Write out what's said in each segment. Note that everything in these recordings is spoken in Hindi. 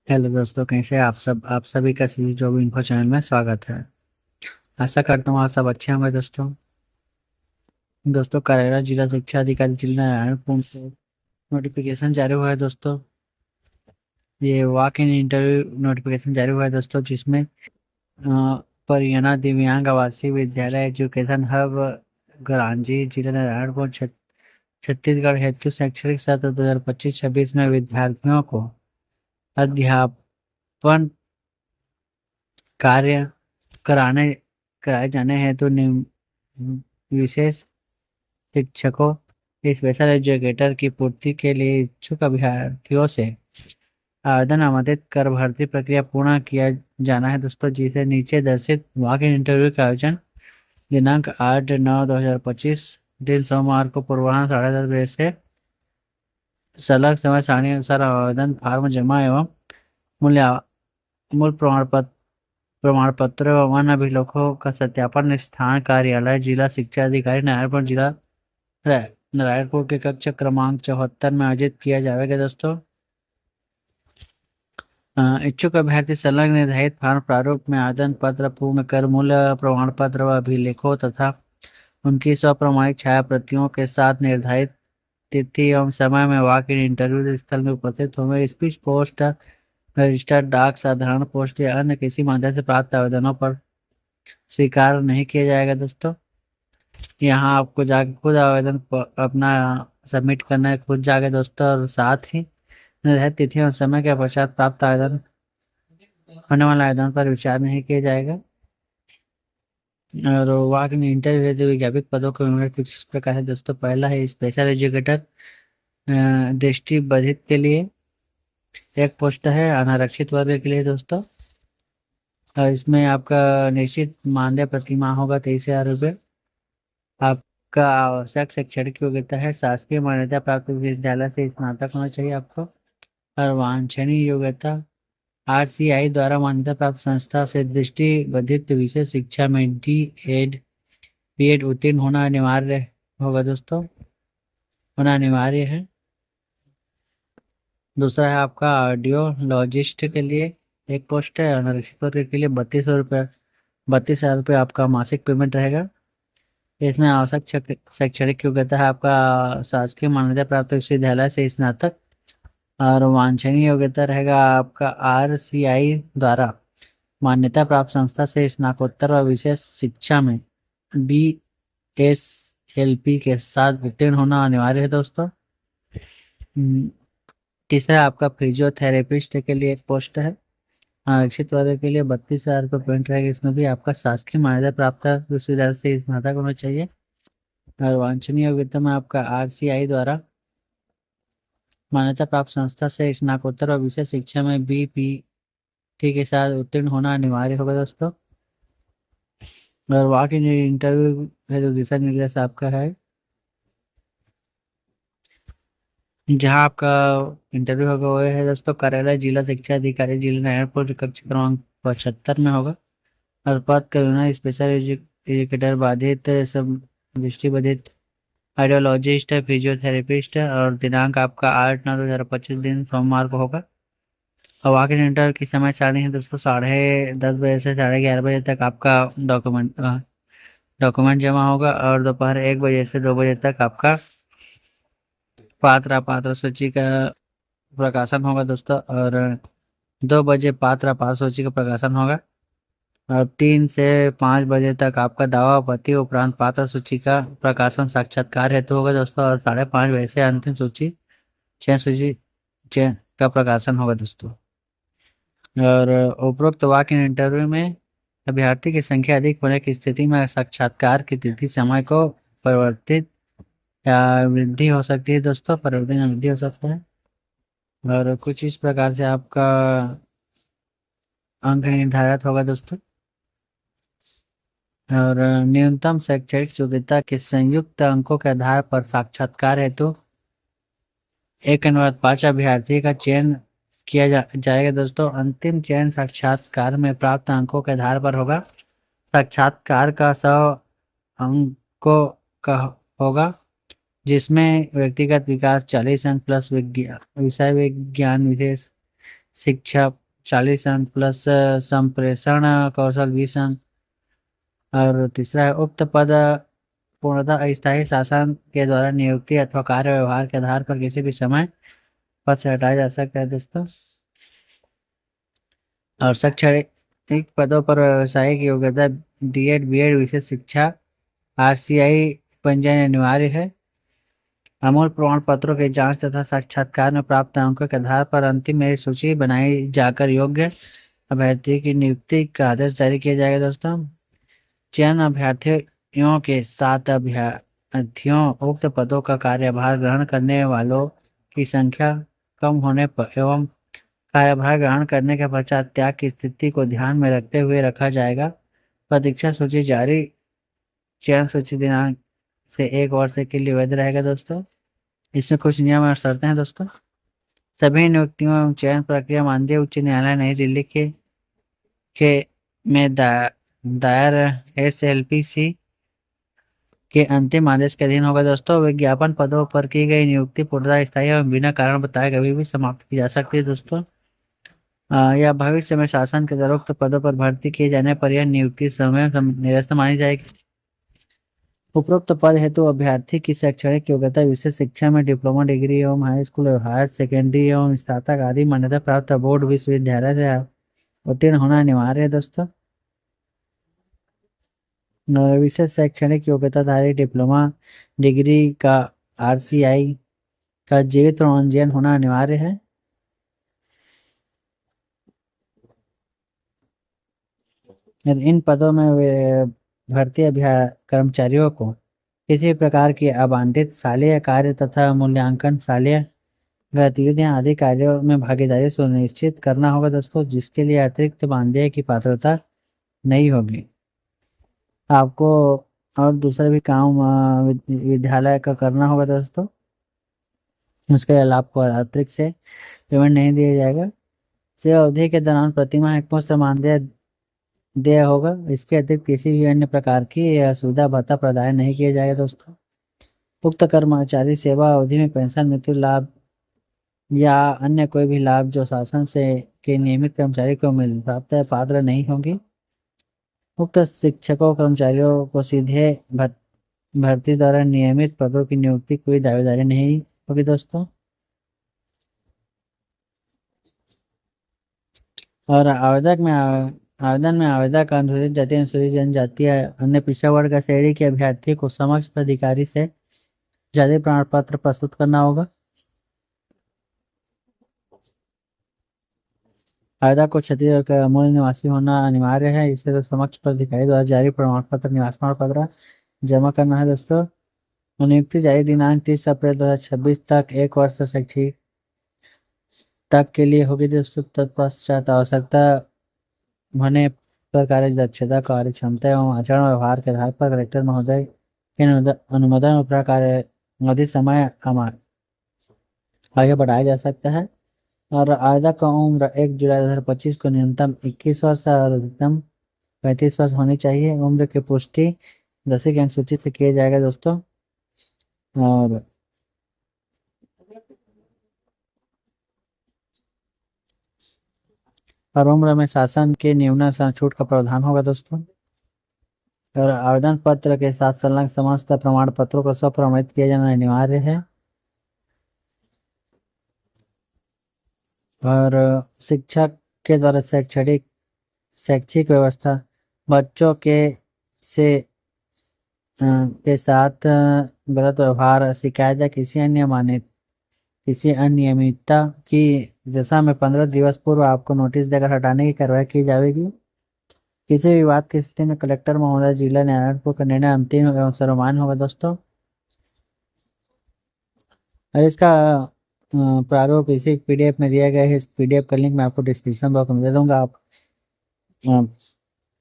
हेलो दोस्तों, कैसे हैं आप सभी का सी जॉब इन्फो चैनल में स्वागत है। आशा करता हूँ आप सब अच्छे होंगे। दोस्तों करेला जिला शिक्षा अधिकारी जिला नारायणपुर से नोटिफिकेशन जारी हुआ है दोस्तों। ये वॉक इन इंटरव्यू नोटिफिकेशन जारी हुआ है दोस्तों, जिसमें परियाना दिव्यांग आवासीय विद्यालय एजुकेशन हब गरांजी जिला नारायणपुर छत्तीसगढ़ हेतु शैक्षणिक सत्र 2025-26 में विद्यार्थियों को अध्यापन कार्य कराने कराए जाने हेतु विशेष शिक्षकों स्पेशल एजुकेटर की पूर्ति के लिए इच्छुक अभ्यर्थियों से आवेदन आमंत्रित कर भर्ती प्रक्रिया पूर्ण किया जाना है दोस्तों, जिसे नीचे दर्शित वॉक इन इंटरव्यू का आयोजन दिनांक 8-9-2025 दिन सोमवार को पूर्वाह्न 10:30 बजे से सलग समय सारणी अनुसार आवेदन फार्म जमा एवं मूल्य मूल प्रमाण पत्र व अन्य अभिलेखों का सत्यापन स्थान कार्यालय जिला शिक्षा अधिकारी नारायणपुर जिला नारायणपुर के कक्ष क्रमांक 74 में आयोजित किया जाएगा दोस्तों। इच्छुक अभ्यर्थी संलग्न निर्धारित फॉर्म प्रारूप में आवेदन पत्र पूर्ण कर मूल प्रमाण पत्र व अभिलेखों तथा उनकी स्वप्रमाणिक छाया प्रतियों के साथ निर्धारित तिथि एवं समय में वॉक इन इंटरव्यू स्थल में उपस्थित होंगे। स्पीच पोस्ट, रजिस्टर्ड डाक, साधारण पोस्ट या अन्य किसी माध्यम से प्राप्त आवेदनों पर स्वीकार नहीं किया जाएगा दोस्तों। यहाँ आपको जाके खुद आवेदन अपना सबमिट करना है, खुद जाके दोस्तों, और साथ ही निर्धारित तिथि और समय के पश्चात प्राप्त आवेदन होने वाले आवेदन पर विचार नहीं किया जाएगा। और वाक में इंटरव्यू हेतु विज्ञापित पदों के विवरण कुछ इस प्रकार है दोस्तों। पहला है स्पेशल एजुकेटर दृष्टि बाधित के लिए एक पोस्ट है, अनारक्षित वर्ग के लिए दोस्तों। और इसमें आपका निश्चित मानदेय प्रतिमाह होगा 23,000 रुपये। आपका आवश्यक शैक्षणिक योग्यता है शासकीय मान्यता प्राप्त विद्यालय से स्नातक होना चाहिए आपको। और वांछनीय योग्यता आरसीआई द्वारा मान्यता प्राप्त संस्था से दृष्टिबाधित विषय शिक्षा में बीएड उत्तीर्ण होना अनिवार्य होगा दोस्तों, होना अनिवार्य है। दूसरा है आपका ऑडियोलॉजिस्ट के लिए एक पोस्ट है, अनारक्षित वर्ग के लिए 32,000 रुपये आपका मासिक पेमेंट रहेगा। इसमें आवश्यक शैक्षणिक योग्यता है आपका शासकीय मान्यता प्राप्त विश्वविद्यालय से स्नातक। और वांछनीय योग्यता रहेगा आपका आरसीआई द्वारा मान्यता प्राप्त संस्था से स्नातकोत्तर व विशेष शिक्षा में बीएसएलपी के साथ उत्तीर्ण होना अनिवार्य है दोस्तों। तीसरा आपका फिजियोथेरेपिस्ट के लिए एक पोस्ट है, आरक्षित वर्ग के लिए 32,000 रुपये पेमेंट रहेगा। इसमें भी आपका शासकीय मान्यता प्राप्त विश्वविद्यालय से स्नातक होना चाहिए। और वांछनीय योग्यता में आपका आरसीआई द्वारा मान्यता प्राप्त संस्था से स्नातकोत्तर और विशेष शिक्षा में बीपीटी के साथ उत्तीर्ण होना अनिवार्य होगा दोस्तों। और वॉक इन इंटरव्यू है जो दिशा निर्देश आपका है, जहाँ आपका इंटरव्यू होगा वो है दोस्तों कार्यालय जिला शिक्षा अधिकारी जिला नारायणपुर कक्ष क्रमांक 75 में होगा। और पद करुणा स्पेशल एजुकेटर बाधित सब दृष्टि बाधित आइडियोलॉजिस्ट है, फिजियोथेरेपिस्ट है। और दिनांक आपका 8-9-2025 दिन सोमवार को होगा। और वॉक इन इंटरव्यू की समय सारणी है दोस्तों 10:30 बजे से 11:30 बजे तक आपका डॉक्यूमेंट जमा होगा। और दोपहर 1 बजे से 2 बजे तक आपका पात्र सूची का प्रकाशन होगा दोस्तों। और 2 बजे पात्र सूची का प्रकाशन होगा। और 3 से 5 बजे तक आपका दावा आपत्ति उपरांत पात्र सूची का प्रकाशन साक्षात्कार हेतु होगा दोस्तों। और 5:30 बजे से अंतिम सूची चयन का प्रकाशन होगा दोस्तों। और उपरोक्त वाक इन इंटरव्यू में अभ्यर्थी की संख्या अधिक होने की स्थिति में साक्षात्कार की तिथि समय को परिवर्तित या वृद्धि हो सकती है दोस्तों, परिवर्तन या वृद्धि हो सकता है। और कुछ इस प्रकार से आपका अंक निर्धारित होगा दोस्तों। और न्यूनतम शैक्षणिक योग्यता के संयुक्त अंकों के आधार पर साक्षात्कार हेतु 1/5 अभ्यर्थी का चयन किया जाएगा दोस्तों। अंतिम चयन साक्षात्कार में प्राप्त अंकों के आधार पर होगा। साक्षात्कार का 100 अंकों का होगा, जिसमें व्यक्तिगत विकास 40 अंक प्लस विषय विज्ञान विशेष शिक्षा 40 अंक प्लस संप्रेषण कौशल 20 अंक। और तीसरा है उक्त पद पूर्णतः अस्थायी शासन के द्वारा नियुक्ति अथवा कार्य व्यवहार के आधार पर किसी भी समय पद से हटाया जा सकता है दोस्तों। और शैक्षणिक पदों पर व्यावसायिक योग्यता डीएड बीएड विशेष शिक्षा आरसीआई पंजीयन अनिवार्य है। अमूल प्रमाण पत्रों की जांच तथा साक्षात्कार में प्राप्त अंकों के आधार पर अंतिम मेरिट सूची बनाई जाकर योग्य अभ्यर्थी की नियुक्ति का आदेश जारी किया जाएगा दोस्तों। चयन अभ्यर्थियों के साथ अभ्यर्थियों उक्त पदों का कार्यभार ग्रहण करने वालों की संख्या कम होने पर एवं कार्यभार ग्रहण करने के पश्चात त्याग की स्थिति को ध्यान में रखते हुए रखा जाएगा। परीक्षा सूची जारी चयन सूची दिनांक से 1 वर्ष के लिए वैध रहेगा दोस्तों। इसमें कुछ नियम और शर्तें हैं दोस्तों। सभी नियुक्तियों एवं चयन प्रक्रिया माननीय उच्च न्यायालय नई दिल्ली के में दायर SLPC के अंतिम आदेश के अधीन होगा दोस्तों। विज्ञापन पदों पर की गई नियुक्ति पूर्णतः स्थायी एवं बिना कारण बताए कभी भी समाप्त की जा सकती है दोस्तों। या भविष्य में शासन के द्वारा उक्त पदों पर भर्ती किए जाने पर यह नियुक्ति समय निरस्त मानी जाएगी। उपरोक्त पद हेतु अभ्यर्थी की शैक्षणिक योग्यता विशेष शिक्षा में डिप्लोमा डिग्री एवं हाई स्कूल एवं हायर सेकेंडरी एवं स्नातक आदि मान्यता प्राप्त बोर्ड विश्वविद्यालय से उत्तीर्ण होना अनिवार्य है दोस्तों। विशेष शैक्षणिक योग्यताधारी डिप्लोमा डिग्री का RCI का जीवित प्रमाणन होना अनिवार्य है। इन पदों में भर्ती कर्मचारियों को किसी प्रकार की आवंटित शालीय कार्य तथा मूल्यांकन शालीय गतिविधियां आदि कार्यों में भागीदारी सुनिश्चित करना होगा दोस्तों, जिसके लिए अतिरिक्त मानदेय की पात्रता नहीं होगी। आपको और दूसरे भी काम विद्यालय का करना होगा दोस्तों, उसके अलावा आपको अतिरिक्त से पेमेंट नहीं दिया जाएगा। सेवा अवधि के दौरान प्रतिमाह एकमुश्त मानदेय देय होगा। इसके अतिरिक्त किसी भी अन्य प्रकार की सुविधा भत्ता प्रदान नहीं किया जाएगा दोस्तों। उक्त कर्मचारी सेवा अवधि में पेंशन मृत्यु लाभ या अन्य कोई भी लाभ जो शासन से के नियमित कर्मचारी को मिल प्राप्त है पात्र नहीं होगी। उक्त शिक्षकों कर्मचारियों को सीधे भर्ती द्वारा नियमित पदों की नियुक्ति कोई दावेदारी नहीं होगी दोस्तों। और आवेदन में आवेदक अनुसूचित जाति अनुसूचित जनजाति अन्य पिछड़ा वर्ग श्रेणी के अभ्यर्थी को समक्ष अधिकारी से जाति प्रमाण पत्र प्रस्तुत करना होगा। आवेदक को छत्तीसगढ़ का मूल निवासी होना अनिवार्य है। इसे तो समक्ष अधिकारी द्वारा जारी प्रमाण पत्र निवास प्रमाण पत्र जमा करना है दोस्तों। नियुक्ति जारी दिनांक 30 अप्रैल 2026 तक 1 वर्ष शैक्षिक तक के लिए होगी दोस्तों। तत्पश्चात आवश्यकता होने पर कार्य दक्षता कार्य क्षमता एवं आचरण व्यवहार के आधार पर कलेक्टर महोदय के अनुमोदन उपरा कार्य अधिक समय आगे बढ़ाया जा सकता है। और आवेदक का उम्र 1 जुलाई 2025 को न्यूनतम 21 वर्ष और अधिकतम 35 वर्ष होनी चाहिए। उम्र की पुष्टि 10वीं की अनुसूची से किया जाएगा दोस्तों। और उम्र में शासन के नियमों छूट का प्रावधान होगा दोस्तों। और आवेदन पत्र के साथ संलग्न समस्त प्रमाण पत्रों को स्वप्रमाणित किया जाना अनिवार्य है। और शिक्षक के द्वारा शैक्षिक व्यवस्था बच्चों के साथ गलत व्यवहार शिकायत या किसी अनियमितता की दशा में 15 दिवस पूर्व आपको नोटिस देकर हटाने की कार्रवाई की जाएगी। किसी भी विवाद की स्थिति में कलेक्टर महोदय जिला न्यायालय का निर्णय अंतिम एवं सर्वमान्य होगा दोस्तों। और इसका प्रारूप इसी PDF में दिया गया है। इस PDF का लिंक मैं आपको डिस्क्रिप्शन बॉक्स में दे दूंगा। आप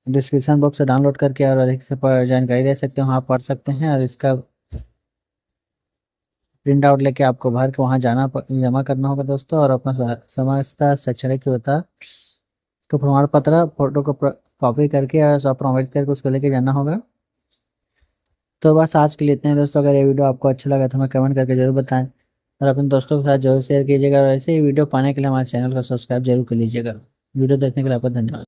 डिस्क्रिप्शन बॉक्स से डाउनलोड करके और अधिक से जानकारी ले सकते हो, आप पढ़ सकते हैं। और इसका प्रिंट आउट लेके आपको भर के वहाँ जमा करना होगा दोस्तों। और अपना समस्त शैक्षणिक योग्यता को प्रमाण पत्र फोटो को कॉपी करके और सब प्रोवाइड करके उसको लेके जाना होगा। तो बस आज के लिए इतने दोस्तों। अगर ये वीडियो आपको अच्छा लगा तो हमें कमेंट करके जरूर बताएं। और अपने दोस्तों के साथ जरूर शेयर कीजिएगा और ऐसे ही वीडियो पाने के लिए हमारे चैनल को सब्सक्राइब जरूर कर लीजिएगा। वीडियो देखने के लिए आपका धन्यवाद।